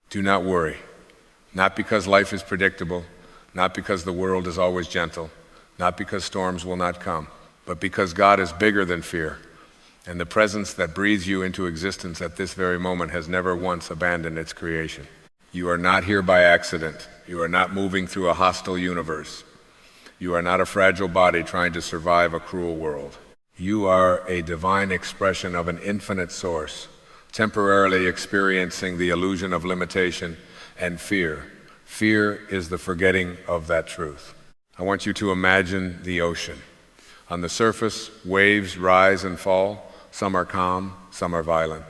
Do not worry. Not because life is predictable, not because the world is always gentle, not because storms will not come, but because God is bigger than fear, and the presence that breathes you into existence at this very moment has never once abandoned its creation. You are not here by accident. You are not moving through a hostile universe. You are not a fragile body trying to survive a cruel world. You are a divine expression of an infinite source, temporarily experiencing the illusion of limitation and fear. Fear is the forgetting of that truth. I want you to imagine the ocean. On the surface, waves rise and fall. Some are calm, some are violent.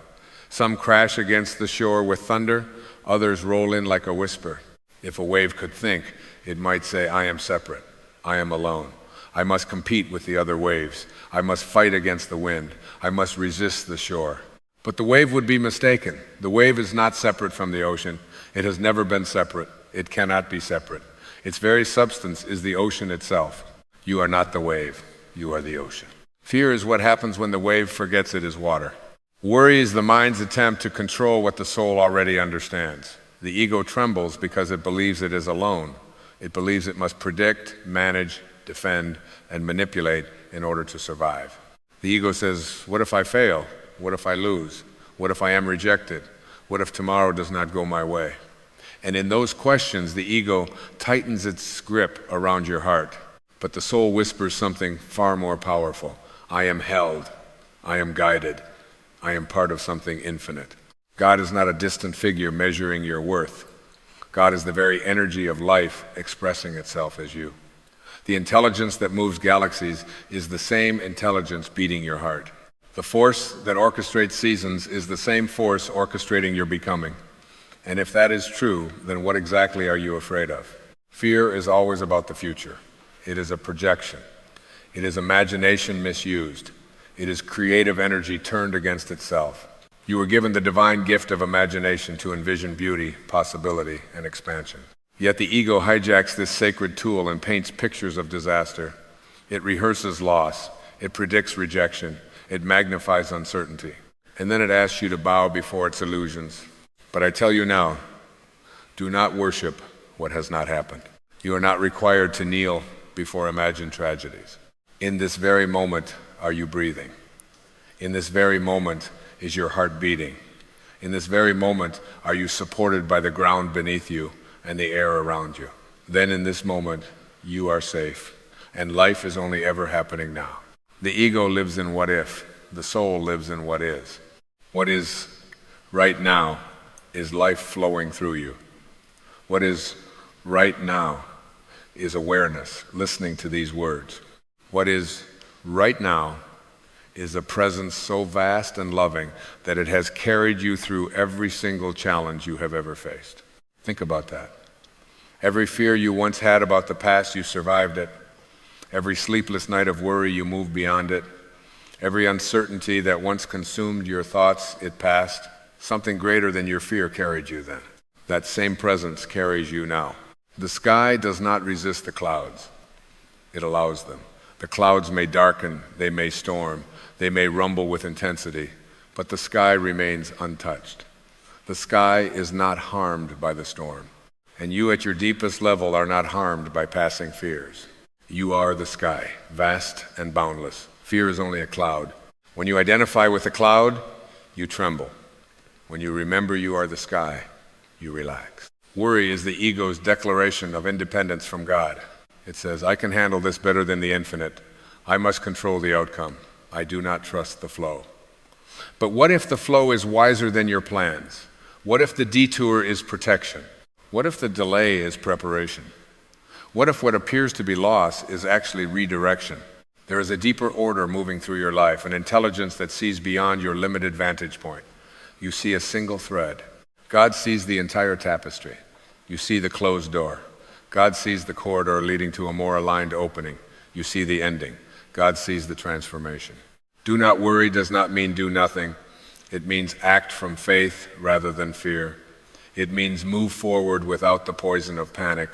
Some crash against the shore with thunder, others roll in like a whisper. If a wave could think, it might say, I am separate, I am alone. I must compete with the other waves. I must fight against the wind. I must resist the shore. But the wave would be mistaken. The wave is not separate from the ocean. It has never been separate. It cannot be separate. Its very substance is the ocean itself. You are not the wave. You are the ocean. Fear is what happens when the wave forgets it is water. Worry is the mind's attempt to control what the soul already understands. The ego trembles because it believes it is alone. It believes it must predict, manage, defend, and manipulate in order to survive. The ego says, what if I fail? What if I lose? What if I am rejected? What if tomorrow does not go my way? And in those questions, the ego tightens its grip around your heart. But the soul whispers something far more powerful. I am held. I am guided. I am part of something infinite. God is not a distant figure measuring your worth. God is the very energy of life expressing itself as you. The intelligence that moves galaxies is the same intelligence beating your heart. The force that orchestrates seasons is the same force orchestrating your becoming. And if that is true, then what exactly are you afraid of? Fear is always about the future. It is a projection. It is imagination misused. It is creative energy turned against itself. You were given the divine gift of imagination to envision beauty, possibility, and expansion. Yet the ego hijacks this sacred tool and paints pictures of disaster. It rehearses loss. It predicts rejection. It magnifies uncertainty. And then it asks you to bow before its illusions. But I tell you now, do not worship what has not happened. You are not required to kneel before imagined tragedies. In this very moment are you breathing. In this very moment is your heart beating. In this very moment are you supported by the ground beneath you and the air around you. Then in this moment you are safe, and life is only ever happening now. The ego lives in what if. The soul lives in what is. What is right now is life flowing through you. What is right now is awareness, listening to these words. What is right now is a presence so vast and loving that it has carried you through every single challenge you have ever faced. Think about that. Every fear you once had about the past, you survived it. Every sleepless night of worry, you moved beyond it. Every uncertainty that once consumed your thoughts, it passed. Something greater than your fear carried you then. That same presence carries you now. The sky does not resist the clouds. It allows them. The clouds may darken, they may storm, they may rumble with intensity, but the sky remains untouched. The sky is not harmed by the storm, and you at your deepest level are not harmed by passing fears. You are the sky, vast and boundless. Fear is only a cloud. When you identify with the cloud, you tremble. When you remember you are the sky, you relax. Worry is the ego's declaration of independence from God. It says, I can handle this better than the infinite. I must control the outcome. I do not trust the flow. But what if the flow is wiser than your plans? What if the detour is protection? What if the delay is preparation? What if what appears to be loss is actually redirection? There is a deeper order moving through your life, an intelligence that sees beyond your limited vantage point. You see a single thread. God sees the entire tapestry. You see the closed door. God sees the corridor leading to a more aligned opening. You see the ending. God sees the transformation. Do not worry does not mean do nothing. It means act from faith rather than fear. It means move forward without the poison of panic.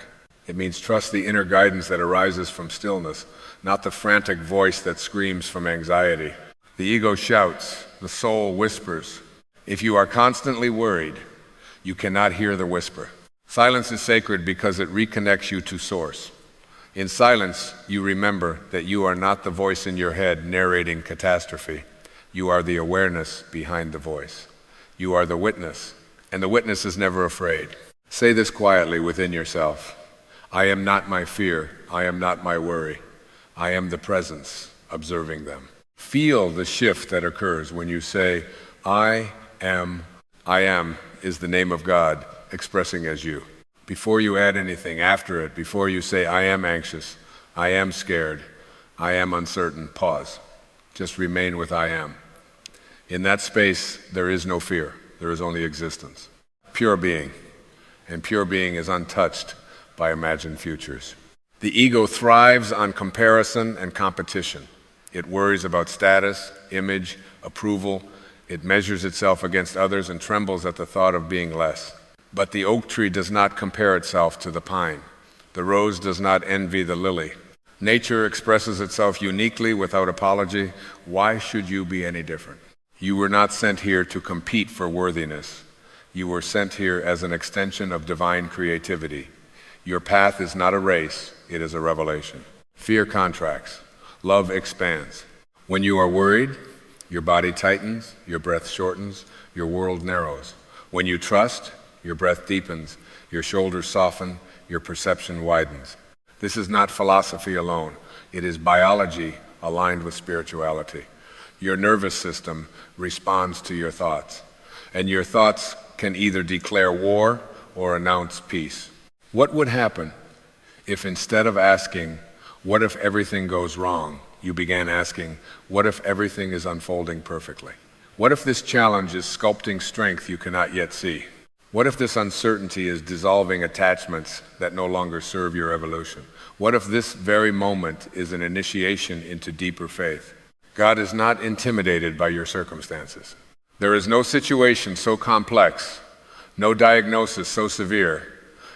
It means trust the inner guidance that arises from stillness, not the frantic voice that screams from anxiety. The ego shouts, the soul whispers. If you are constantly worried, You cannot hear the whisper. Silence is sacred because it reconnects you to source. In silence, you remember that you are not the voice in your head narrating catastrophe. You are the awareness behind the voice. You are the witness, and the witness is never afraid. Say this quietly within yourself. I am not my fear. I am not my worry. I am the presence observing them. Feel the shift that occurs when you say, I am is the name of God expressing as you. Before you add anything after it, before you say, I am anxious, I am scared, I am uncertain, pause. Just remain with I am. In that space, there is no fear. There is only existence. Pure being. And pure being is untouched by imagined futures. The ego thrives on comparison and competition. It worries about status, image, approval. It measures itself against others and trembles at the thought of being less. But the oak tree does not compare itself to the pine. The rose does not envy the lily. Nature expresses itself uniquely without apology. Why should you be any different? You were not sent here to compete for worthiness. You were sent here as an extension of divine creativity. Your path is not a race, it is a revelation. Fear contracts. Love expands. When you are worried, your body tightens, your breath shortens, your world narrows. When you trust, your breath deepens, your shoulders soften, your perception widens. This is not philosophy alone. It is biology aligned with spirituality. Your nervous system responds to your thoughts, and your thoughts can either declare war or announce peace. What would happen if instead of asking, what if everything goes wrong, you began asking, what if everything is unfolding perfectly? What if this challenge is sculpting strength you cannot yet see? What if this uncertainty is dissolving attachments that no longer serve your evolution? What if this very moment is an initiation into deeper faith? God is not intimidated by your circumstances. There is no situation so complex, no diagnosis so severe,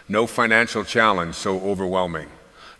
no financial challenge so overwhelming,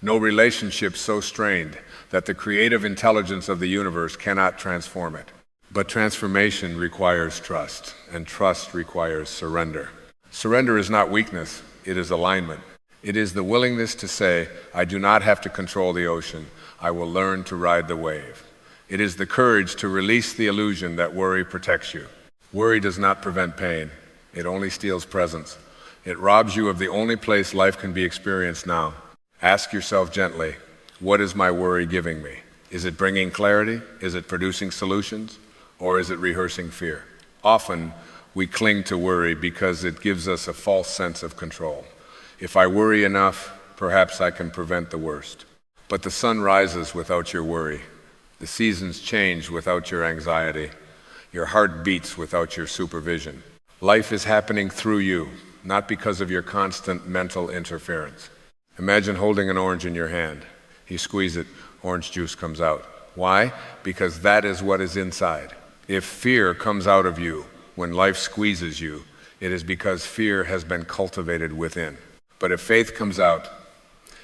no relationship so strained that the creative intelligence of the universe cannot transform it. But transformation requires trust, and trust requires surrender. Surrender is not weakness, it is alignment. It is the willingness to say, I do not have to control the ocean, I will learn to ride the wave. It is the courage to release the illusion that worry protects you. Worry does not prevent pain, it only steals presence. It robs you of the only place life can be experienced now. Ask yourself gently, what is my worry giving me? Is it bringing clarity? Is it producing solutions? Or is it rehearsing fear? Often, we cling to worry because it gives us a false sense of control. If I worry enough, perhaps I can prevent the worst. But the sun rises without your worry. The seasons change without your anxiety. Your heart beats without your supervision. Life is happening through you, not because of your constant mental interference. Imagine holding an orange in your hand. You squeeze it, orange juice comes out. Why? Because that is what is inside. If fear comes out of you when life squeezes you, it is because fear has been cultivated within. But if faith comes out,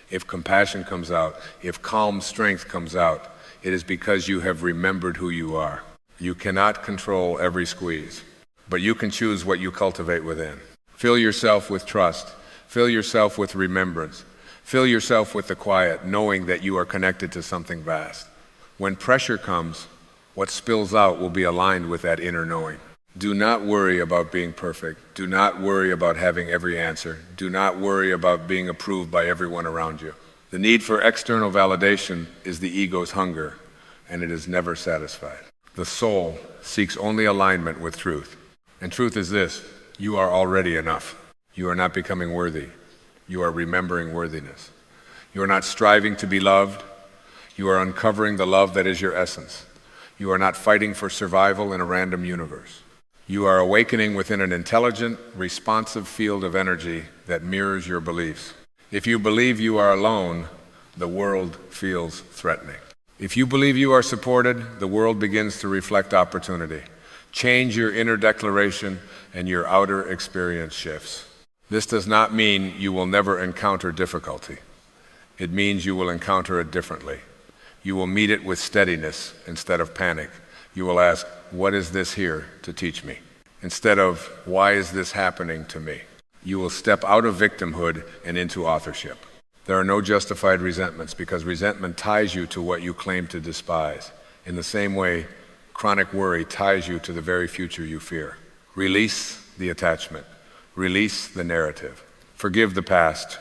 if compassion comes out, if calm strength comes out, it is because you have remembered who you are. You cannot control every squeeze, but you can choose what you cultivate within. Fill yourself with trust. Fill yourself with remembrance. Fill yourself with the quiet, knowing that you are connected to something vast. When pressure comes, what spills out will be aligned with that inner knowing. Do not worry about being perfect. Do not worry about having every answer. Do not worry about being approved by everyone around you. The need for external validation is the ego's hunger, and it is never satisfied. The soul seeks only alignment with truth. And truth is this: you are already enough. You are not becoming worthy. You are remembering worthiness. You are not striving to be loved. You are uncovering the love that is your essence. You are not fighting for survival in a random universe. You are awakening within an intelligent, responsive field of energy that mirrors your beliefs. If you believe you are alone, the world feels threatening. If you believe you are supported, the world begins to reflect opportunity. Change your inner declaration and your outer experience shifts. This does not mean you will never encounter difficulty. It means you will encounter it differently. You will meet it with steadiness instead of panic. You will ask, what is this here to teach me? instead of, why is this happening to me? You will step out of victimhood and into authorship. There are no justified resentments because resentment ties you to what you claim to despise. In the same way, chronic worry ties you to the very future you fear. Release the attachment. Release the narrative. Forgive the past.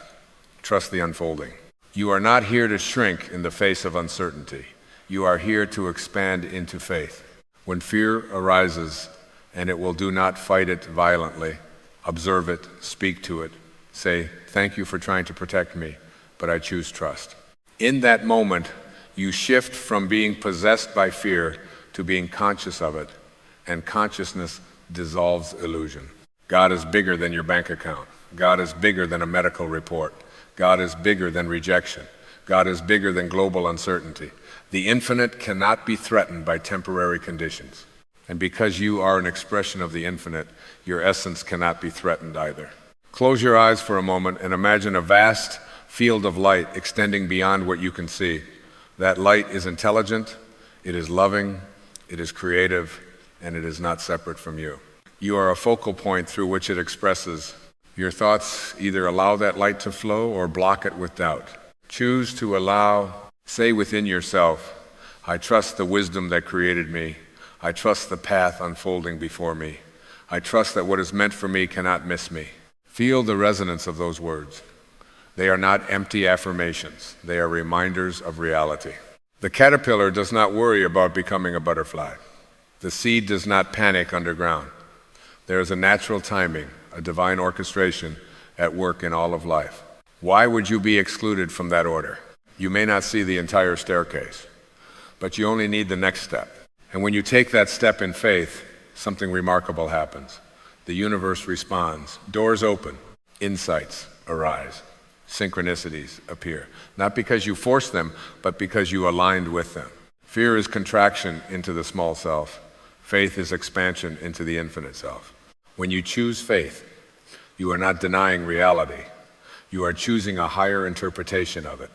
Trust the unfolding. You are not here to shrink in the face of uncertainty. You are here to expand into faith. When fear arises, and it will do not fight it violently, observe it, speak to it, say, thank you for trying to protect me, but I choose trust. In that moment, you shift from being possessed by fear to being conscious of it, and consciousness dissolves illusion. God is bigger than your bank account. God is bigger than a medical report. God is bigger than rejection. God is bigger than global uncertainty. The infinite cannot be threatened by temporary conditions. And because you are an expression of the infinite, your essence cannot be threatened either. Close your eyes for a moment and imagine a vast field of light extending beyond what you can see. That light is intelligent, it is loving, it is creative, and it is not separate from you. You are a focal point through which it expresses. Your thoughts either allow that light to flow or block it with doubt. Choose to allow, say within yourself, I trust the wisdom that created me. I trust the path unfolding before me. I trust that what is meant for me cannot miss me. Feel the resonance of those words. They are not empty affirmations. They are reminders of reality. The caterpillar does not worry about becoming a butterfly. The seed does not panic underground. There is a natural timing, a divine orchestration at work in all of life. Why would you be excluded from that order? You may not see the entire staircase, but you only need the next step. And when you take that step in faith, something remarkable happens. The universe responds. Doors open. Insights arise. Synchronicities appear. Not because you force them, but because you aligned with them. Fear is contraction into the small self. Faith is expansion into the infinite self. When you choose faith, you are not denying reality. You are choosing a higher interpretation of it.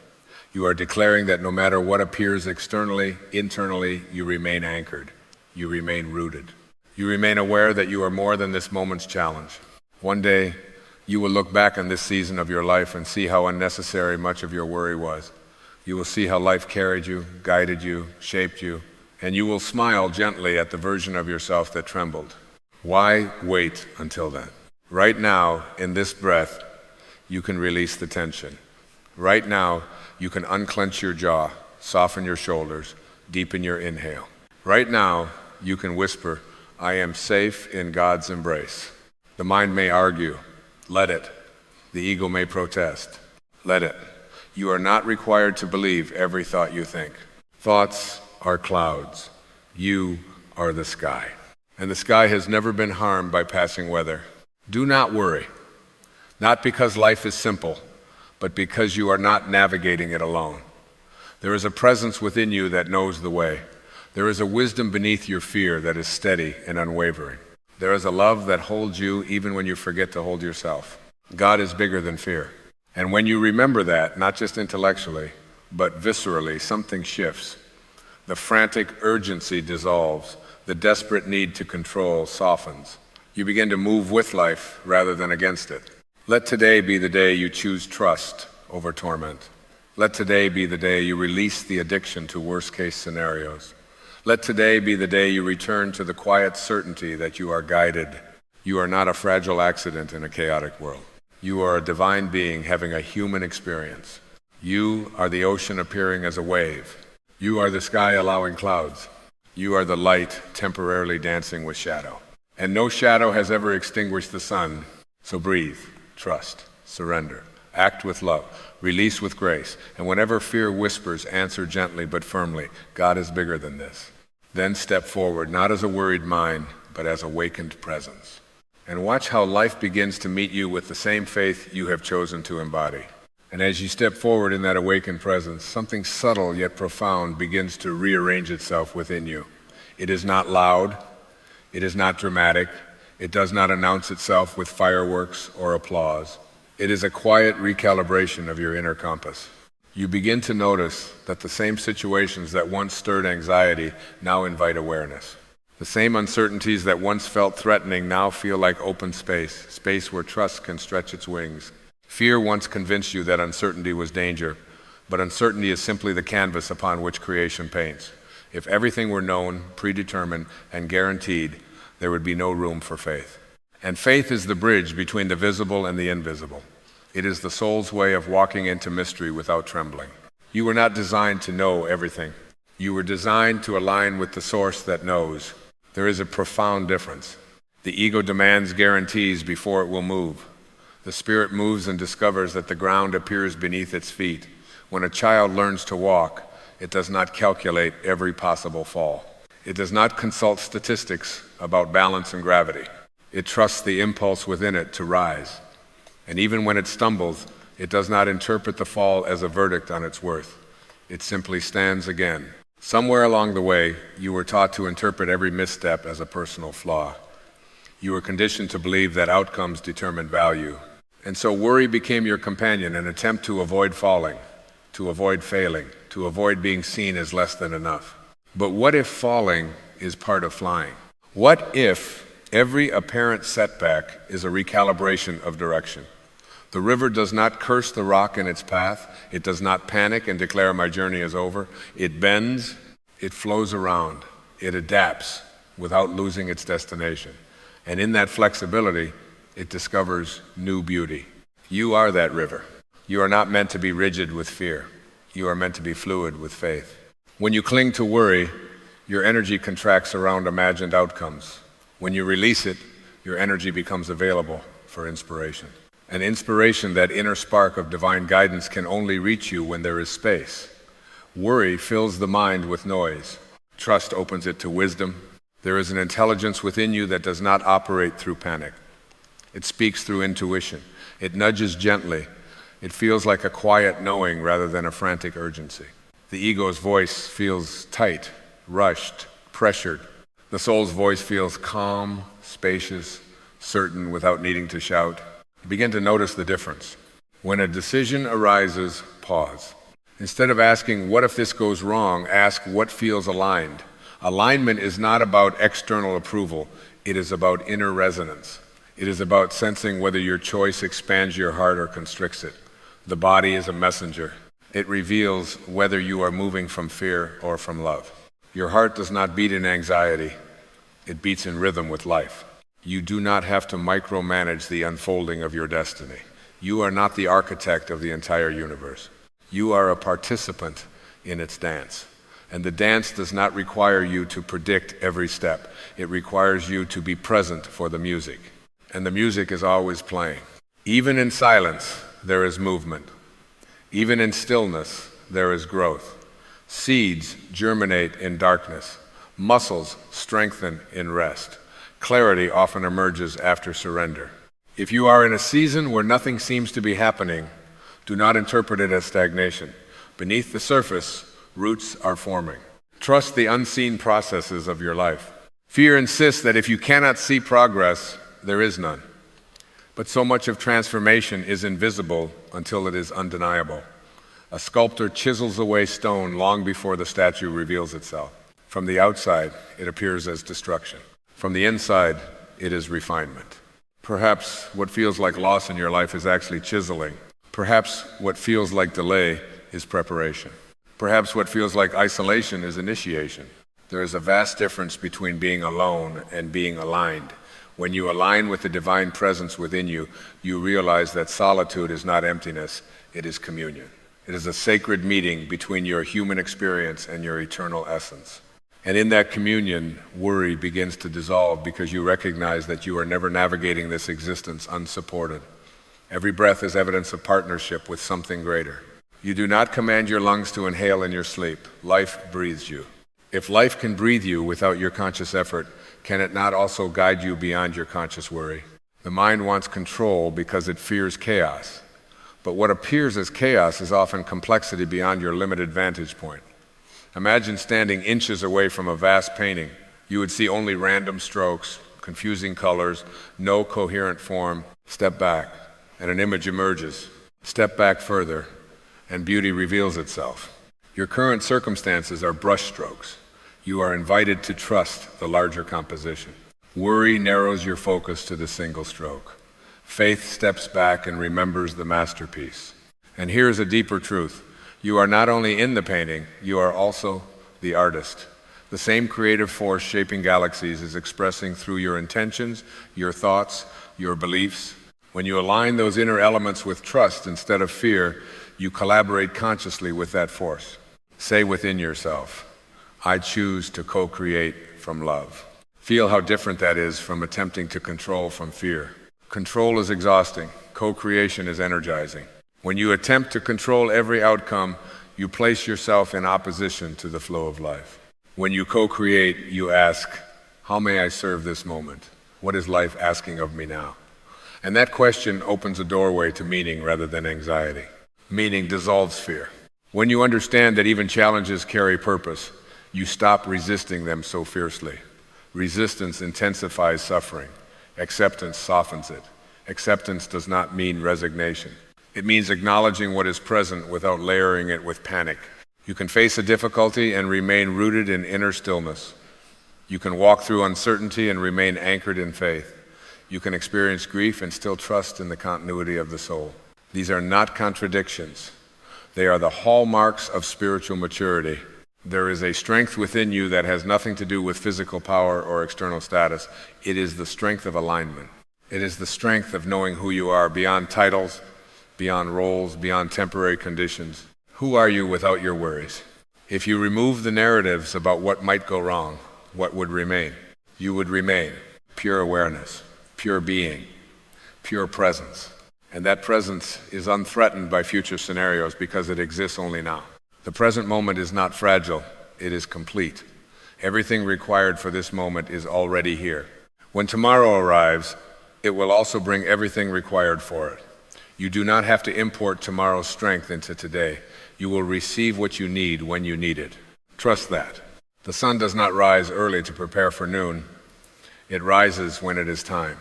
You are declaring that no matter what appears externally, internally, you remain anchored. You remain rooted. You remain aware that you are more than this moment's challenge. One day, you will look back on this season of your life and see how unnecessary much of your worry was. You will see how life carried you, guided you, shaped you, and you will smile gently at the version of yourself that trembled. Why wait until then? Right now, in this breath, you can release the tension. Right now, you can unclench your jaw, soften your shoulders, deepen your inhale. Right now, you can whisper, I am safe in God's embrace. The mind may argue. Let it. The ego may protest. Let it. You are not required to believe every thought you think. Thoughts are clouds. You are the sky. And the sky has never been harmed by passing weather. Do not worry. Not because life is simple, but because you are not navigating it alone. There is a presence within you that knows the way. There is a wisdom beneath your fear that is steady and unwavering. There is a love that holds you even when you forget to hold yourself. God is bigger than fear. And when you remember that, not just intellectually, but viscerally, something shifts. The frantic urgency dissolves. The desperate need to control softens. You begin to move with life rather than against it. Let today be the day you choose trust over torment. Let today be the day you release the addiction to worst-case scenarios. Let today be the day you return to the quiet certainty that you are guided. You are not a fragile accident in a chaotic world. You are a divine being having a human experience. You are the ocean appearing as a wave. You are the sky allowing clouds. You are the light temporarily dancing with shadow. And no shadow has ever extinguished the sun. So breathe, trust, surrender, act with love, release with grace. And whenever fear whispers, answer gently but firmly, God is bigger than this. Then step forward, not as a worried mind, but as awakened presence. And watch how life begins to meet you with the same faith you have chosen to embody. And as you step forward in that awakened presence, something subtle yet profound begins to rearrange itself within you. It is not loud. It is not dramatic. It does not announce itself with fireworks or applause. It is a quiet recalibration of your inner compass. You begin to notice that the same situations that once stirred anxiety now invite awareness. The same uncertainties that once felt threatening now feel like open space, space where trust can stretch its wings. Fear once convinced you that uncertainty was danger, but uncertainty is simply the canvas upon which creation paints. If everything were known, predetermined, and guaranteed, there would be no room for faith. And faith is the bridge between the visible and the invisible. It is the soul's way of walking into mystery without trembling. You were not designed to know everything. You were designed to align with the source that knows. There is a profound difference. The ego demands guarantees before it will move. The spirit moves and discovers that the ground appears beneath its feet. When a child learns to walk, it does not calculate every possible fall. It does not consult statistics about balance and gravity. It trusts the impulse within it to rise. And even when it stumbles, it does not interpret the fall as a verdict on its worth. It simply stands again. Somewhere along the way, you were taught to interpret every misstep as a personal flaw. You were conditioned to believe that outcomes determine value. And so worry became your companion, an attempt to avoid falling, to avoid failing, to avoid being seen as less than enough. But what if falling is part of flying? What if every apparent setback is a recalibration of direction? The river does not curse the rock in its path. It does not panic and declare my journey is over. It bends, it flows around, it adapts without losing its destination. And in that flexibility, it discovers new beauty. You are that river. You are not meant to be rigid with fear. You are meant to be fluid with faith. When you cling to worry, your energy contracts around imagined outcomes. When you release it, your energy becomes available for inspiration. An inspiration, that inner spark of divine guidance, can only reach you when there is space. Worry fills the mind with noise. Trust opens it to wisdom. There is an intelligence within you that does not operate through panic. It speaks through intuition. It nudges gently. It feels like a quiet knowing rather than a frantic urgency. The ego's voice feels tight, rushed, pressured. The soul's voice feels calm, spacious, certain, without needing to shout. Begin to notice the difference. When a decision arises, pause. Instead of asking, what if this goes wrong, ask, what feels aligned? Alignment is not about external approval. It is about inner resonance. It is about sensing whether your choice expands your heart or constricts it. The body is a messenger. It reveals whether you are moving from fear or from love. Your heart does not beat in anxiety. It beats in rhythm with life. You do not have to micromanage the unfolding of your destiny. You are not the architect of the entire universe. You are a participant in its dance. And the dance does not require you to predict every step. It requires you to be present for the music. And the music is always playing. Even in silence, there is movement. Even in stillness, there is growth. Seeds germinate in darkness. Muscles strengthen in rest. Clarity often emerges after surrender. If you are in a season where nothing seems to be happening, do not interpret it as stagnation. Beneath the surface, roots are forming. Trust the unseen processes of your life. Fear insists that if you cannot see progress, there is none. But so much of transformation is invisible until it is undeniable. A sculptor chisels away stone long before the statue reveals itself. From the outside, it appears as destruction. From the inside, it is refinement. Perhaps what feels like loss in your life is actually chiseling. Perhaps what feels like delay is preparation. Perhaps what feels like isolation is initiation. There is a vast difference between being alone and being aligned. When you align with the divine presence within you, you realize that solitude is not emptiness, it is communion. It is a sacred meeting between your human experience and your eternal essence. And in that communion, worry begins to dissolve because you recognize that you are never navigating this existence unsupported. Every breath is evidence of partnership with something greater. You do not command your lungs to inhale in your sleep. Life breathes you. If life can breathe you without your conscious effort, can it not also guide you beyond your conscious worry? The mind wants control because it fears chaos. But what appears as chaos is often complexity beyond your limited vantage point. Imagine standing inches away from a vast painting. You would see only random strokes, confusing colors, no coherent form. Step back, and an image emerges. Step back further, and beauty reveals itself. Your current circumstances are brushstrokes. You are invited to trust the larger composition. Worry narrows your focus to the single stroke. Faith steps back and remembers the masterpiece. And here's a deeper truth. You are not only in the painting, you are also the artist. The same creative force shaping galaxies is expressing through your intentions, your thoughts, your beliefs. When you align those inner elements with trust instead of fear, you collaborate consciously with that force. Say within yourself, I choose to co-create from love. Feel how different that is from attempting to control from fear. Control is exhausting. Co-creation is energizing. When you attempt to control every outcome, you place yourself in opposition to the flow of life. When you co-create, you ask, how may I serve this moment? What is life asking of me now? And that question opens a doorway to meaning rather than anxiety. Meaning dissolves fear. When you understand that even challenges carry purpose, you stop resisting them so fiercely. Resistance intensifies suffering. Acceptance softens it. Acceptance does not mean resignation. It means acknowledging what is present without layering it with panic. You can face a difficulty and remain rooted in inner stillness. You can walk through uncertainty and remain anchored in faith. You can experience grief and still trust in the continuity of the soul. These are not contradictions. They are the hallmarks of spiritual maturity. There is a strength within you that has nothing to do with physical power or external status. It is the strength of alignment. It is the strength of knowing who you are beyond titles, beyond roles, beyond temporary conditions. Who are you without your worries? If you remove the narratives about what might go wrong, what would remain? You would remain pure awareness, pure being, pure presence. And that presence is unthreatened by future scenarios because it exists only now. The present moment is not fragile, it is complete. Everything required for this moment is already here. When tomorrow arrives, it will also bring everything required for it. You do not have to import tomorrow's strength into today. You will receive what you need when you need it. Trust that. The sun does not rise early to prepare for noon. It rises when it is time.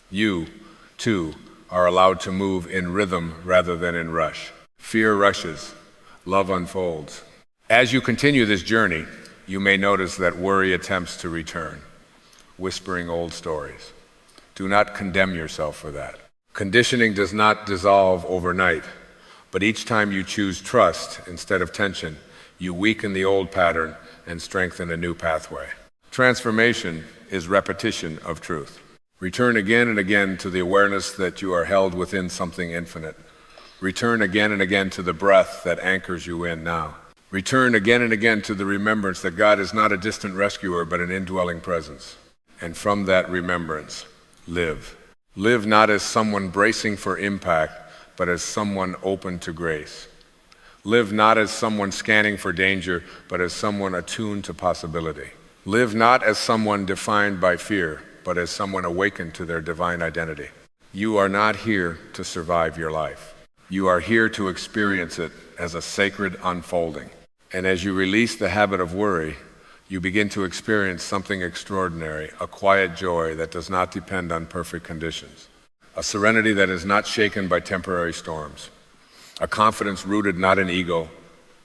You, too, are allowed to move in rhythm rather than in rush. Fear rushes. Love unfolds. As you continue this journey, you may notice that worry attempts to return, whispering old stories. Do not condemn yourself for that. Conditioning does not dissolve overnight, but each time you choose trust instead of tension, you weaken the old pattern and strengthen a new pathway. Transformation is repetition of truth. Return again and again to the awareness that you are held within something infinite. Return again and again to the breath that anchors you in now. Return again and again to the remembrance that God is not a distant rescuer, but an indwelling presence. And from that remembrance, live. Live not as someone bracing for impact, but as someone open to grace. Live not as someone scanning for danger, but as someone attuned to possibility. Live not as someone defined by fear, but as someone awakened to their divine identity. You are not here to survive your life. You are here to experience it as a sacred unfolding. And as you release the habit of worry, you begin to experience something extraordinary, a quiet joy that does not depend on perfect conditions, a serenity that is not shaken by temporary storms, a confidence rooted not in ego,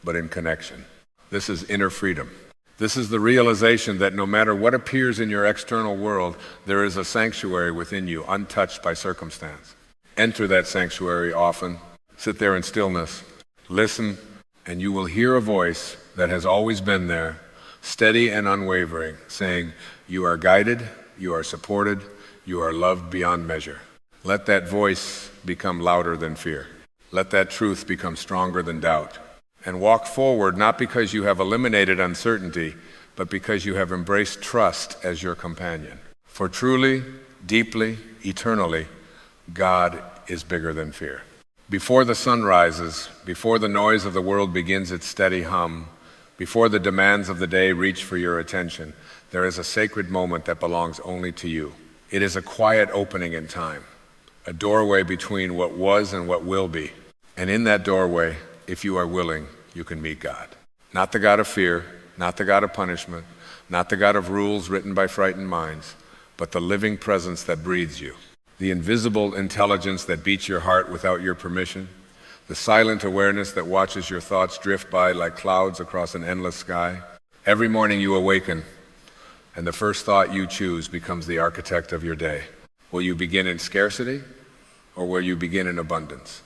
but in connection. This is inner freedom. This is the realization that no matter what appears in your external world, there is a sanctuary within you, untouched by circumstance. Enter that sanctuary often. Sit there in stillness, listen, and you will hear a voice that has always been there, steady and unwavering, saying, you are guided, you are supported, you are loved beyond measure. Let that voice become louder than fear. Let that truth become stronger than doubt. And walk forward not because you have eliminated uncertainty, but because you have embraced trust as your companion. For truly, deeply, eternally, God is bigger than fear. Before the sun rises, before the noise of the world begins its steady hum, before the demands of the day reach for your attention, there is a sacred moment that belongs only to you. It is a quiet opening in time, a doorway between what was and what will be. And in that doorway, if you are willing, you can meet God. Not the God of fear, not the God of punishment, not the God of rules written by frightened minds, but the living presence that breathes you. The invisible intelligence that beats your heart without your permission, the silent awareness that watches your thoughts drift by like clouds across an endless sky, Every morning you awaken, and the first thought you choose becomes the architect of your day. Will you begin in scarcity, or will you begin in abundance?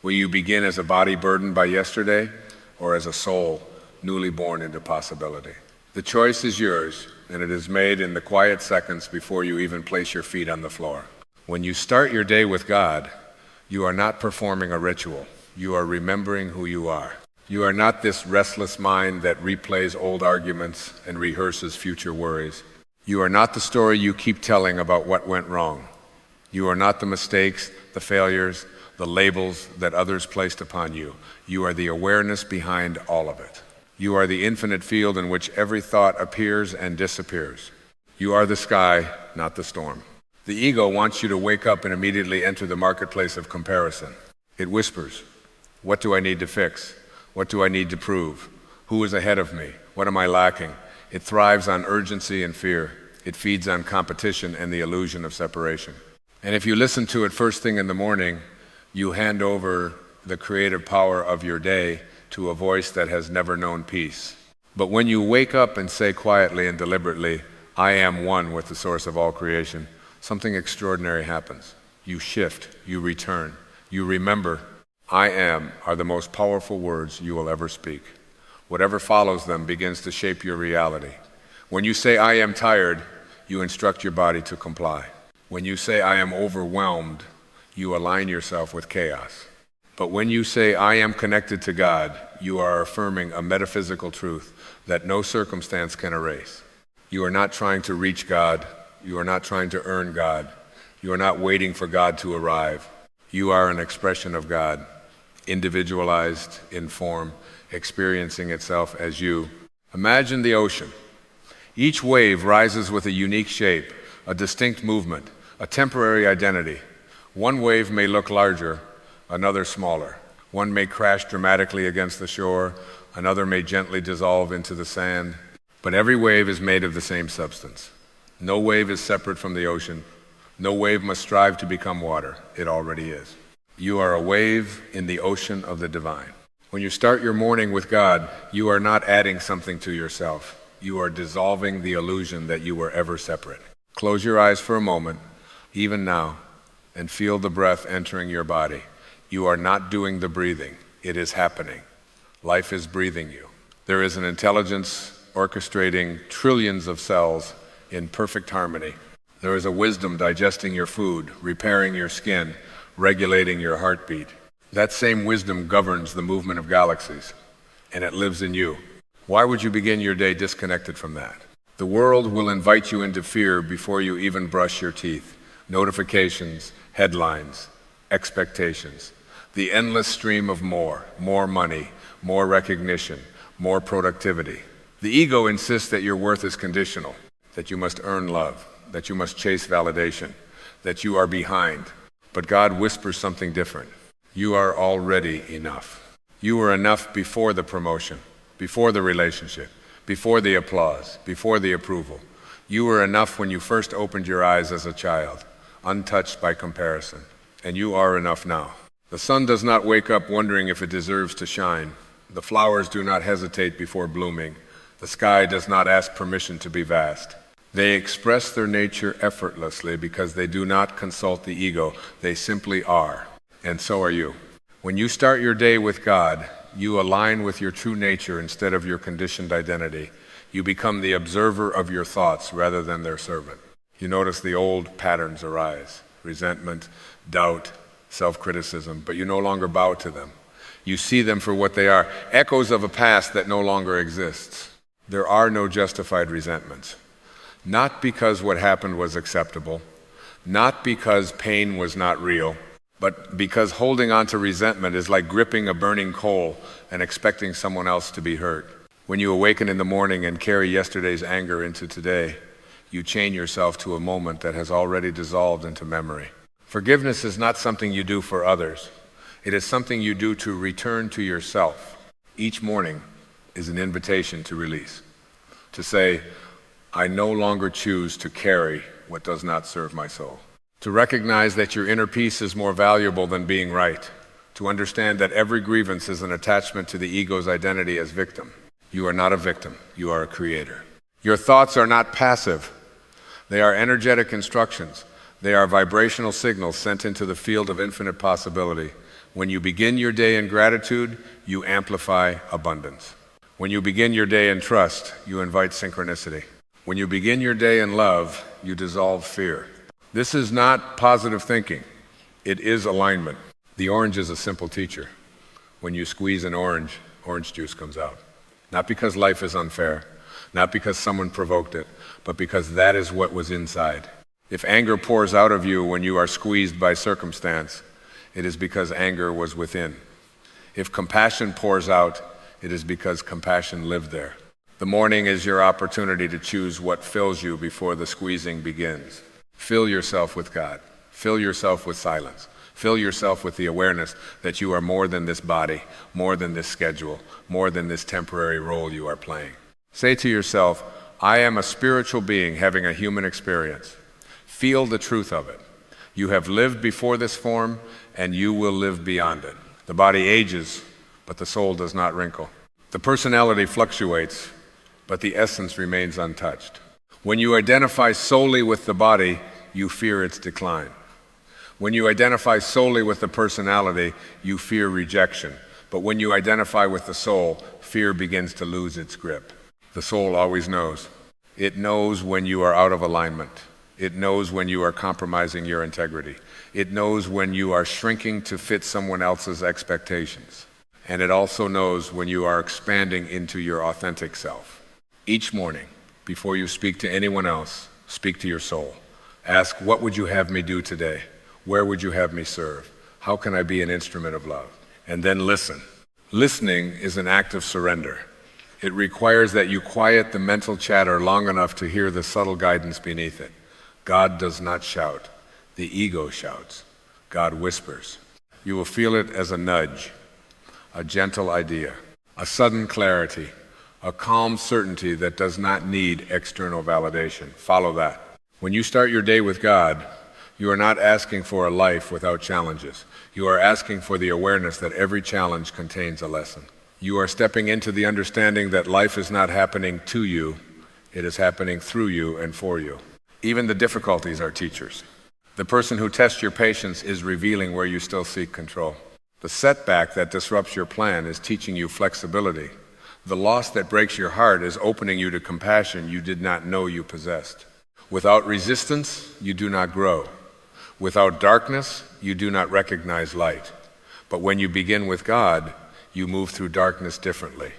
Will you begin as a body burdened by yesterday, or as a soul newly born into possibility? The choice is yours, and it is made in the quiet seconds before you even place your feet on the floor. When you start your day with God, you are not performing a ritual. You are remembering who you are. You are not this restless mind that replays old arguments and rehearses future worries. You are not the story you keep telling about what went wrong. You are not the mistakes, the failures, the labels that others placed upon you. You are the awareness behind all of it. You are the infinite field in which every thought appears and disappears. You are the sky, not the storm. The ego wants you to wake up and immediately enter the marketplace of comparison. It whispers, what do I need to fix? What do I need to prove? Who is ahead of me? What am I lacking? It thrives on urgency and fear. It feeds on competition and the illusion of separation. And if you listen to it first thing in the morning, you hand over the creative power of your day to a voice that has never known peace. But when you wake up and say quietly and deliberately, I am one with the source of all creation, something extraordinary happens. You shift, you return, you remember, I am are the most powerful words you will ever speak. Whatever follows them begins to shape your reality. When you say, I am tired, you instruct your body to comply. When you say, I am overwhelmed, you align yourself with chaos. But when you say, I am connected to God, you are affirming a metaphysical truth that no circumstance can erase. You are not trying to reach God. You are not trying to earn God. You are not waiting for God to arrive. You are an expression of God, individualized in form, experiencing itself as you. Imagine the ocean. Each wave rises with a unique shape, a distinct movement, a temporary identity. One wave may look larger, another smaller. One may crash dramatically against the shore, another may gently dissolve into the sand. But every wave is made of the same substance. No wave is separate from the ocean. No wave must strive to become water. It already is. You are a wave in the ocean of the divine. When you start your morning with God, you are not adding something to yourself. You are dissolving the illusion that you were ever separate. Close your eyes for a moment, even now, and feel the breath entering your body. You are not doing the breathing. It is happening. Life is breathing you. There is an intelligence orchestrating trillions of cells in perfect harmony. There is a wisdom digesting your food, repairing your skin, regulating your heartbeat. That same wisdom governs the movement of galaxies, and it lives in you. Why would you begin your day disconnected from that? The world will invite you into fear before you even brush your teeth. Notifications, headlines, expectations. The endless stream of more money, more recognition, more productivity. The ego insists that your worth is conditional, that you must earn love, that you must chase validation, that you are behind. But God whispers something different. You are already enough. You were enough before the promotion, before the relationship, before the applause, before the approval. You were enough when you first opened your eyes as a child, untouched by comparison. And you are enough now. The sun does not wake up wondering if it deserves to shine. The flowers do not hesitate before blooming. The sky does not ask permission to be vast. They express their nature effortlessly because they do not consult the ego. They simply are. And so are you. When you start your day with God, you align with your true nature instead of your conditioned identity. You become the observer of your thoughts rather than their servant. You notice the old patterns arise: resentment, doubt, self-criticism, but you no longer bow to them. You see them for what they are, echoes of a past that no longer exists. There are no justified resentments. Not because what happened was acceptable, not because pain was not real, but because holding on to resentment is like gripping a burning coal and expecting someone else to be hurt. When you awaken in the morning and carry yesterday's anger into today, you chain yourself to a moment that has already dissolved into memory. Forgiveness is not something you do for others. It is something you do to return to yourself. Each morning is an invitation to release, to say, I no longer choose to carry what does not serve my soul. To recognize that your inner peace is more valuable than being right. To understand that every grievance is an attachment to the ego's identity as victim. You are not a victim. You are a creator. Your thoughts are not passive. They are energetic instructions. They are vibrational signals sent into the field of infinite possibility. When you begin your day in gratitude, you amplify abundance. When you begin your day in trust, you invite synchronicity. When you begin your day in love, you dissolve fear. This is not positive thinking. It is alignment. The orange is a simple teacher. When you squeeze an orange juice comes out. Not because life is unfair, not because someone provoked it, but because that is what was inside. If anger pours out of you when you are squeezed by circumstance, it is because anger was within. If compassion pours out, it is because compassion lived there. The morning is your opportunity to choose what fills you before the squeezing begins. Fill yourself with God. Fill yourself with silence. Fill yourself with the awareness that you are more than this body, more than this schedule, more than this temporary role you are playing. Say to yourself, I am a spiritual being having a human experience. Feel the truth of it. You have lived before this form, and you will live beyond it. The body ages, but the soul does not wrinkle. The personality fluctuates, but the essence remains untouched. When you identify solely with the body, you fear its decline. When you identify solely with the personality, you fear rejection. But when you identify with the soul, fear begins to lose its grip. The soul always knows. It knows when you are out of alignment. It knows when you are compromising your integrity. It knows when you are shrinking to fit someone else's expectations. And it also knows when you are expanding into your authentic self. Each morning, before you speak to anyone else, speak to your soul. Ask, what would you have me do today? Where would you have me serve? How can I be an instrument of love? And then listen. Listening is an act of surrender. It requires that you quiet the mental chatter long enough to hear the subtle guidance beneath it. God does not shout. The ego shouts. God whispers. You will feel it as a nudge, a gentle idea, a sudden clarity, a calm certainty that does not need external validation. Follow that. When you start your day with God, you are not asking for a life without challenges. You are asking for the awareness that every challenge contains a lesson. You are stepping into the understanding that life is not happening to you, it is happening through you and for you. Even the difficulties are teachers. The person who tests your patience is revealing where you still seek control. The setback that disrupts your plan is teaching you flexibility. The loss that breaks your heart is opening you to compassion you did not know you possessed. Without resistance, you do not grow. Without darkness, you do not recognize light. But when you begin with God, you move through darkness differently.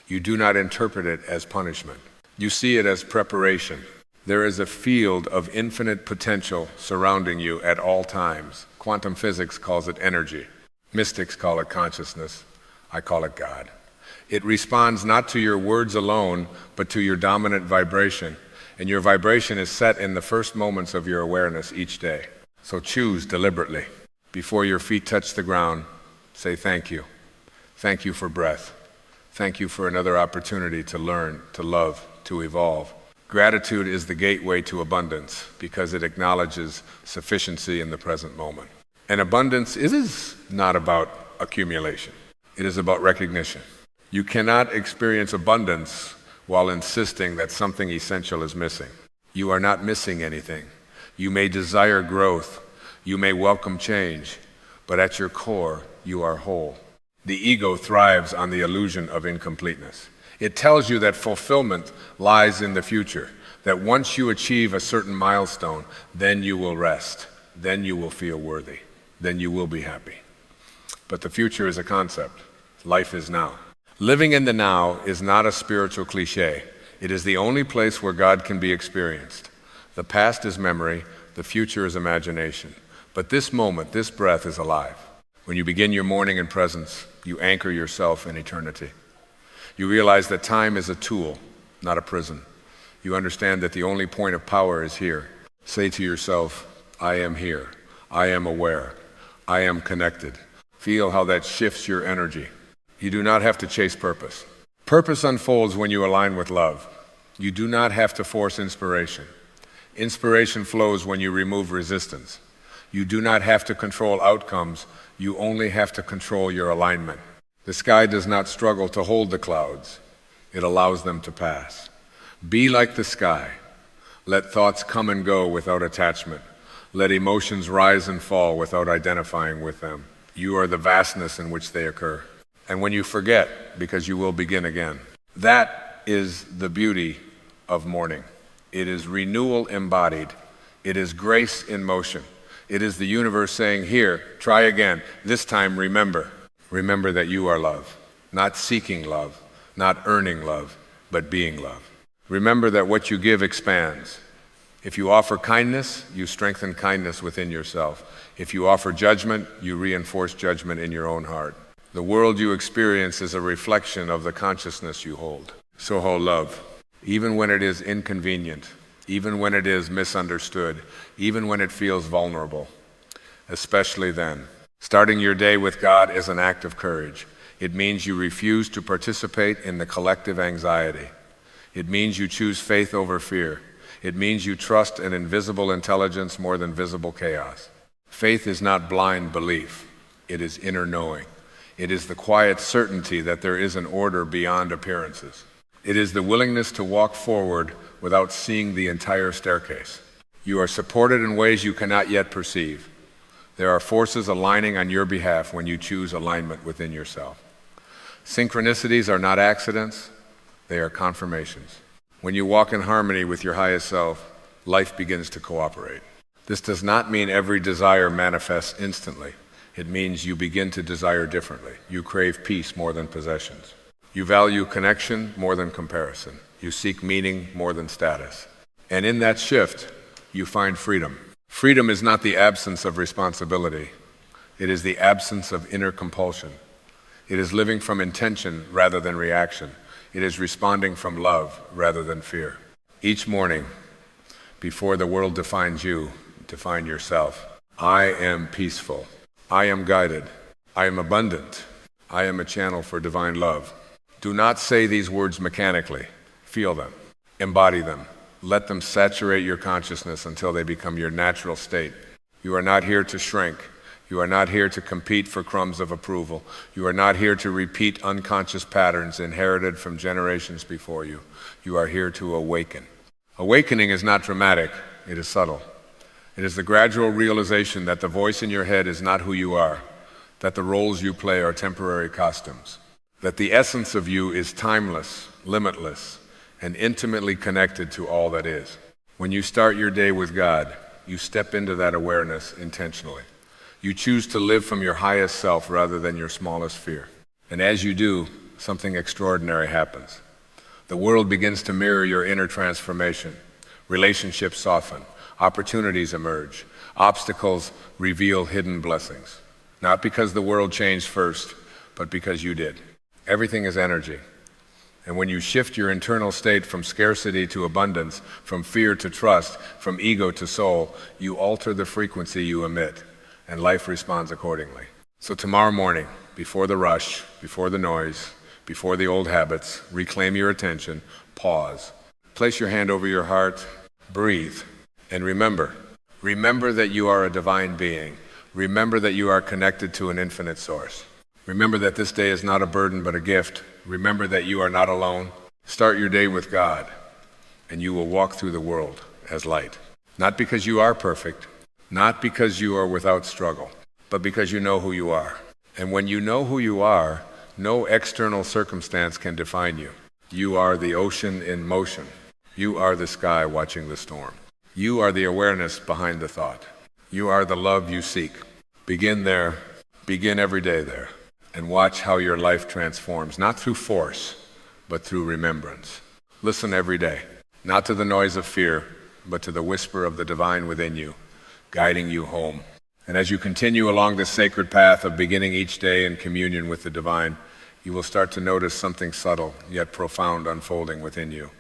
You do not interpret it as punishment. You see it as preparation. There is a field of infinite potential surrounding you at all times. Quantum physics calls it energy. Mystics call it consciousness. I call it God. It responds not to your words alone, but to your dominant vibration. And your vibration is set in the first moments of your awareness each day. So choose deliberately. Before your feet touch the ground, say thank you. Thank you for breath. Thank you for another opportunity to learn, to love, to evolve. Gratitude is the gateway to abundance because it acknowledges sufficiency in the present moment. And abundance is not about accumulation. It is about recognition. You cannot experience abundance while insisting that something essential is missing. You are not missing anything. You may desire growth. You may welcome change. But at your core, you are whole. The ego thrives on the illusion of incompleteness. It tells you that fulfillment lies in the future, that once you achieve a certain milestone, then you will rest, then you will feel worthy, then you will be happy. But the future is a concept. Life is now. Living in the now is not a spiritual cliche. It is the only place where God can be experienced. The past is memory, the future is imagination. But this moment, this breath is alive. When you begin your morning in presence, you anchor yourself in eternity. You realize that time is a tool, not a prison. You understand that the only point of power is here. Say to yourself, I am here. I am aware. I am connected. Feel how that shifts your energy. You do not have to chase purpose. Purpose unfolds when you align with love. You do not have to force inspiration. Inspiration flows when you remove resistance. You do not have to control outcomes. You only have to control your alignment. The sky does not struggle to hold the clouds. It allows them to pass. Be like the sky. Let thoughts come and go without attachment. Let emotions rise and fall without identifying with them. You are the vastness in which they occur. And when you forget, because you will begin again. That is the beauty of morning. It is renewal embodied. It is grace in motion. It is the universe saying, here, try again. This time, remember. Remember that you are love. Not seeking love, not earning love, but being love. Remember that what you give expands. If you offer kindness, you strengthen kindness within yourself. If you offer judgment, you reinforce judgment in your own heart. The world you experience is a reflection of the consciousness you hold. So hold love, even when it is inconvenient, even when it is misunderstood, even when it feels vulnerable, especially then. Starting your day with God is an act of courage. It means you refuse to participate in the collective anxiety. It means you choose faith over fear. It means you trust an invisible intelligence more than visible chaos. Faith is not blind belief. It is inner knowing. It is the quiet certainty that there is an order beyond appearances. It is the willingness to walk forward without seeing the entire staircase. You are supported in ways you cannot yet perceive. There are forces aligning on your behalf when you choose alignment within yourself. Synchronicities are not accidents, they are confirmations. When you walk in harmony with your highest self, life begins to cooperate. This does not mean every desire manifests instantly. It means you begin to desire differently. You crave peace more than possessions. You value connection more than comparison. You seek meaning more than status. And in that shift, you find freedom. Freedom is not the absence of responsibility. It is the absence of inner compulsion. It is living from intention rather than reaction. It is responding from love rather than fear. Each morning, before the world defines you, define yourself. I am peaceful. I am guided. I am abundant. I am a channel for divine love. Do not say these words mechanically. Feel them. Embody them. Let them saturate your consciousness until they become your natural state. You are not here to shrink. You are not here to compete for crumbs of approval. You are not here to repeat unconscious patterns inherited from generations before you. You are here to awaken. Awakening is not dramatic. It is subtle. It is the gradual realization that the voice in your head is not who you are, that the roles you play are temporary costumes, that the essence of you is timeless, limitless, and intimately connected to all that is. When you start your day with God, you step into that awareness intentionally. You choose to live from your highest self rather than your smallest fear. And as you do, something extraordinary happens. The world begins to mirror your inner transformation. Relationships soften. Opportunities emerge. Obstacles reveal hidden blessings. Not because the world changed first, but because you did. Everything is energy. And when you shift your internal state from scarcity to abundance, from fear to trust, from ego to soul, you alter the frequency you emit, and life responds accordingly. So tomorrow morning, before the rush, before the noise, before the old habits, reclaim your attention, pause. Place your hand over your heart, breathe. And remember that you are a divine being. Remember that you are connected to an infinite source. Remember that this day is not a burden but a gift. Remember that you are not alone. Start your day with God, and you will walk through the world as light. Not because you are perfect, not because you are without struggle, but because you know who you are. And when you know who you are, no external circumstance can define you. You are the ocean in motion. You are the sky watching the storm. You are the awareness behind the thought. You are the love you seek. Begin there. Begin every day there. And watch how your life transforms, not through force, but through remembrance. Listen every day, not to the noise of fear, but to the whisper of the divine within you, guiding you home. And as you continue along this sacred path of beginning each day in communion with the divine, you will start to notice something subtle yet profound unfolding within you.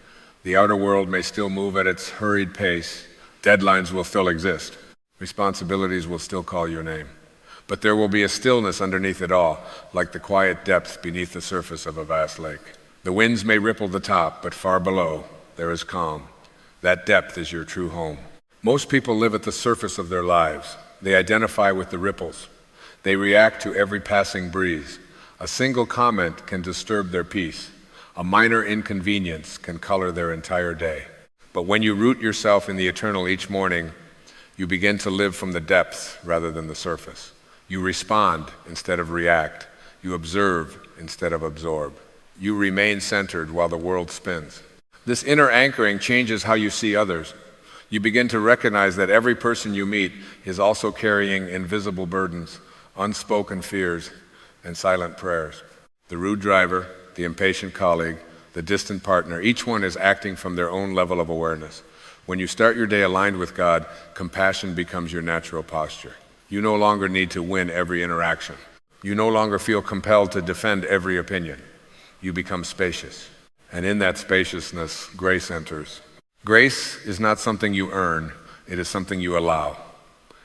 The outer world may still move at its hurried pace. Deadlines will still exist. Responsibilities will still call your name. But there will be a stillness underneath it all, like the quiet depth beneath the surface of a vast lake. The winds may ripple the top, but far below, there is calm. That depth is your true home. Most people live at the surface of their lives. They identify with the ripples. They react to every passing breeze. A single comment can disturb their peace. A minor inconvenience can color their entire day. But when you root yourself in the eternal each morning, you begin to live from the depths rather than the surface. You respond instead of react. You observe instead of absorb. You remain centered while the world spins. This inner anchoring changes how you see others. You begin to recognize that every person you meet is also carrying invisible burdens, unspoken fears, and silent prayers. The rude driver, the impatient colleague, the distant partner, each one is acting from their own level of awareness. When you start your day aligned with God, compassion becomes your natural posture. You no longer need to win every interaction. You no longer feel compelled to defend every opinion. You become spacious. And in that spaciousness, grace enters. Grace is not something you earn, it is something you allow.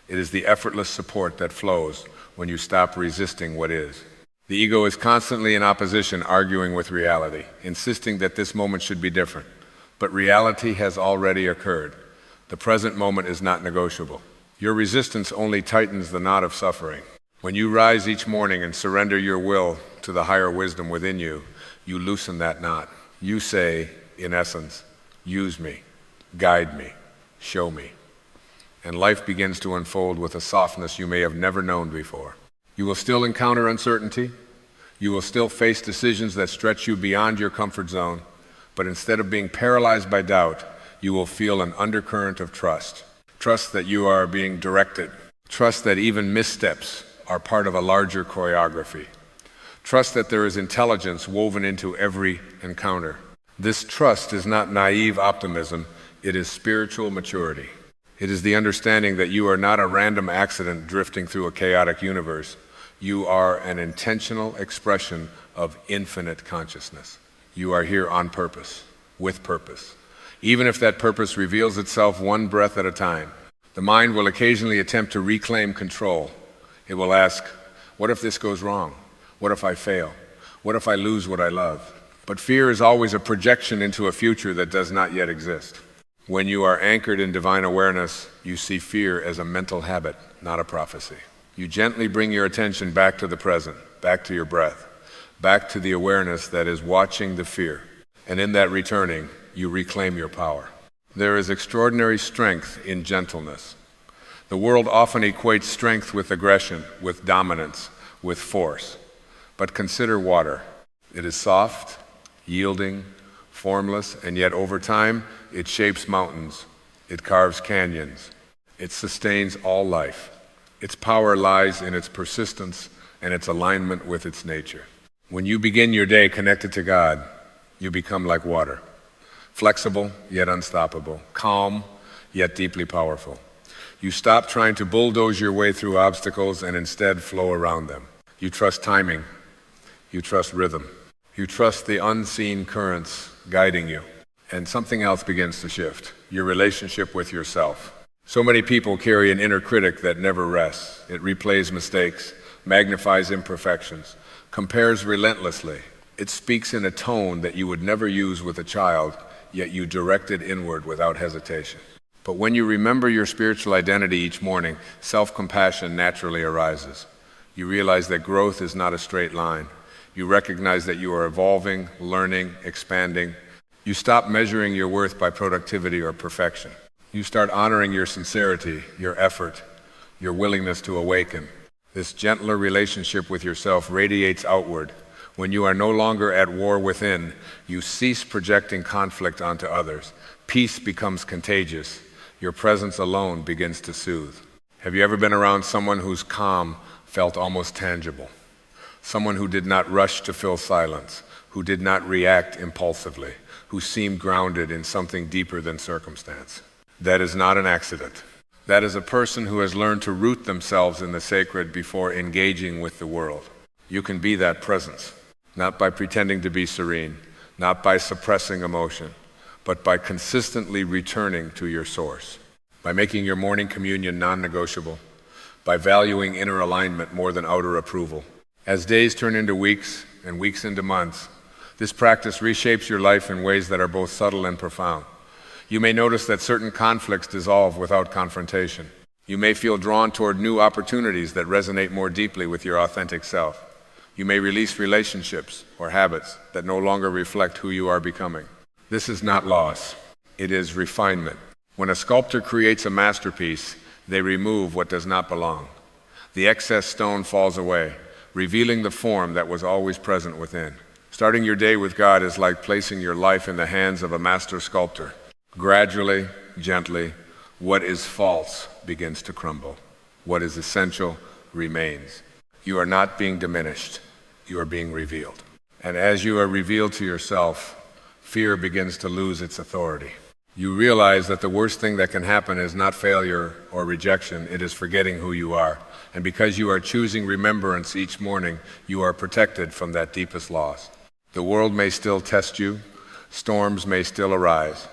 It is the effortless support that flows when you stop resisting what is. The ego is constantly in opposition, arguing with reality, insisting that this moment should be different. But reality has already occurred. The present moment is not negotiable. Your resistance only tightens the knot of suffering. When you rise each morning and surrender your will to the higher wisdom within you, you loosen that knot. You say, in essence, use me, guide me, show me. And life begins to unfold with a softness you may have never known before. You will still encounter uncertainty. You will still face decisions that stretch you beyond your comfort zone. But instead of being paralyzed by doubt, you will feel an undercurrent of trust. Trust that you are being directed. Trust that even missteps are part of a larger choreography. Trust that there is intelligence woven into every encounter. This trust is not naive optimism, it is spiritual maturity. It is the understanding that you are not a random accident drifting through a chaotic universe. You are an intentional expression of infinite consciousness. You are here on purpose, with purpose. Even if that purpose reveals itself one breath at a time, the mind will occasionally attempt to reclaim control. It will ask, what if this goes wrong? What if I fail? What if I lose what I love? But fear is always a projection into a future that does not yet exist. When you are anchored in divine awareness, you see fear as a mental habit, not a prophecy. You gently bring your attention back to the present, back to your breath, back to the awareness that is watching the fear. And in that returning, you reclaim your power. There is extraordinary strength in gentleness. The world often equates strength with aggression, with dominance, with force. But consider water. It is soft, yielding, formless, and yet over time, it shapes mountains. It carves canyons. It sustains all life. Its power lies in its persistence and its alignment with its nature. When you begin your day connected to God, you become like water. Flexible, yet unstoppable. Calm, yet deeply powerful. You stop trying to bulldoze your way through obstacles and instead flow around them. You trust timing. You trust rhythm. You trust the unseen currents guiding you. And something else begins to shift. Your relationship with yourself. So many people carry an inner critic that never rests. It replays mistakes, magnifies imperfections, compares relentlessly. It speaks in a tone that you would never use with a child, yet you direct it inward without hesitation. But when you remember your spiritual identity each morning, self-compassion naturally arises. You realize that growth is not a straight line. You recognize that you are evolving, learning, expanding. You stop measuring your worth by productivity or perfection. You start honoring your sincerity, your effort, your willingness to awaken. This gentler relationship with yourself radiates outward. When you are no longer at war within, you cease projecting conflict onto others. Peace becomes contagious. Your presence alone begins to soothe. Have you ever been around someone whose calm felt almost tangible? Someone who did not rush to fill silence, who did not react impulsively, who seemed grounded in something deeper than circumstance. That is not an accident. That is a person who has learned to root themselves in the sacred before engaging with the world. You can be that presence, not by pretending to be serene, not by suppressing emotion, but by consistently returning to your source, by making your morning communion non-negotiable, by valuing inner alignment more than outer approval. As days turn into weeks and weeks into months, this practice reshapes your life in ways that are both subtle and profound. You may notice that certain conflicts dissolve without confrontation. You may feel drawn toward new opportunities that resonate more deeply with your authentic self. You may release relationships or habits that no longer reflect who you are becoming. This is not loss. It is refinement. When a sculptor creates a masterpiece, they remove what does not belong. The excess stone falls away, revealing the form that was always present within. Starting your day with God is like placing your life in the hands of a master sculptor. Gradually, gently, what is false begins to crumble. What is essential remains. You are not being diminished. You are being revealed. And as you are revealed to yourself, fear begins to lose its authority. You realize that the worst thing that can happen is not failure or rejection, it is forgetting who you are. And because you are choosing remembrance each morning, you are protected from that deepest loss. The world may still test you, storms may still arise,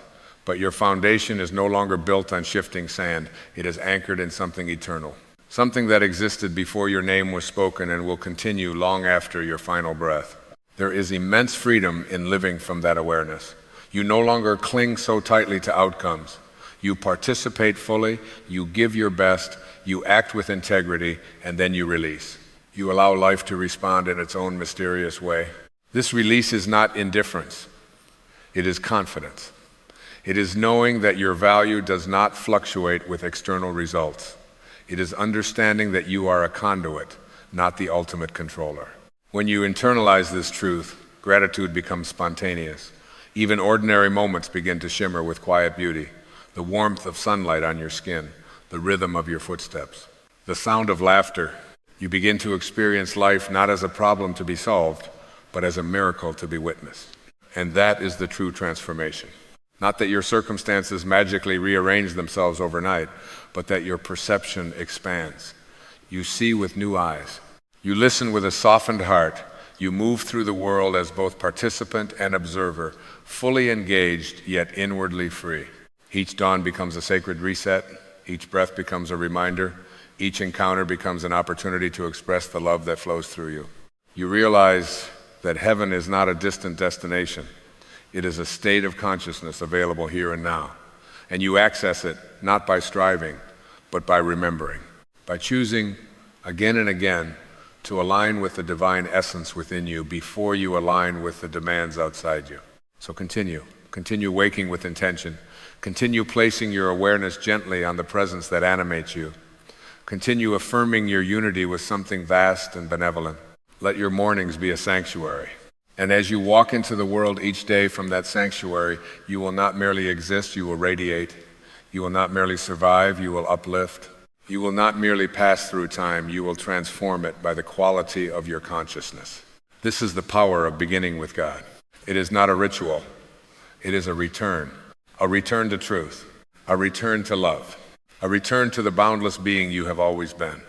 but your foundation is no longer built on shifting sand. It is anchored in something eternal, something that existed before your name was spoken and will continue long after your final breath. There is immense freedom in living from that awareness. You no longer cling so tightly to outcomes. You participate fully, you give your best, you act with integrity, and then you release. You allow life to respond in its own mysterious way. This release is not indifference. It is confidence. It is knowing that your value does not fluctuate with external results. It is understanding that you are a conduit, not the ultimate controller. When you internalize this truth, gratitude becomes spontaneous. Even ordinary moments begin to shimmer with quiet beauty. The warmth of sunlight on your skin, the rhythm of your footsteps, the sound of laughter. You begin to experience life not as a problem to be solved, but as a miracle to be witnessed. And that is the true transformation. Not that your circumstances magically rearrange themselves overnight, but that your perception expands. You see with new eyes. You listen with a softened heart. You move through the world as both participant and observer, fully engaged yet inwardly free. Each dawn becomes a sacred reset. Each breath becomes a reminder. Each encounter becomes an opportunity to express the love that flows through you. You realize that heaven is not a distant destination. It is a state of consciousness available here and now. And you access it not by striving, but by remembering, by choosing again and again to align with the divine essence within you before you align with the demands outside you. So continue waking with intention. Continue placing your awareness gently on the presence that animates you. Continue affirming your unity with something vast and benevolent. Let your mornings be a sanctuary. And as you walk into the world each day from that sanctuary, you will not merely exist, you will radiate. You will not merely survive, you will uplift. You will not merely pass through time, you will transform it by the quality of your consciousness. This is the power of beginning with God. It is not a ritual. It is a return to truth, a return to love, a return to the boundless being you have always been.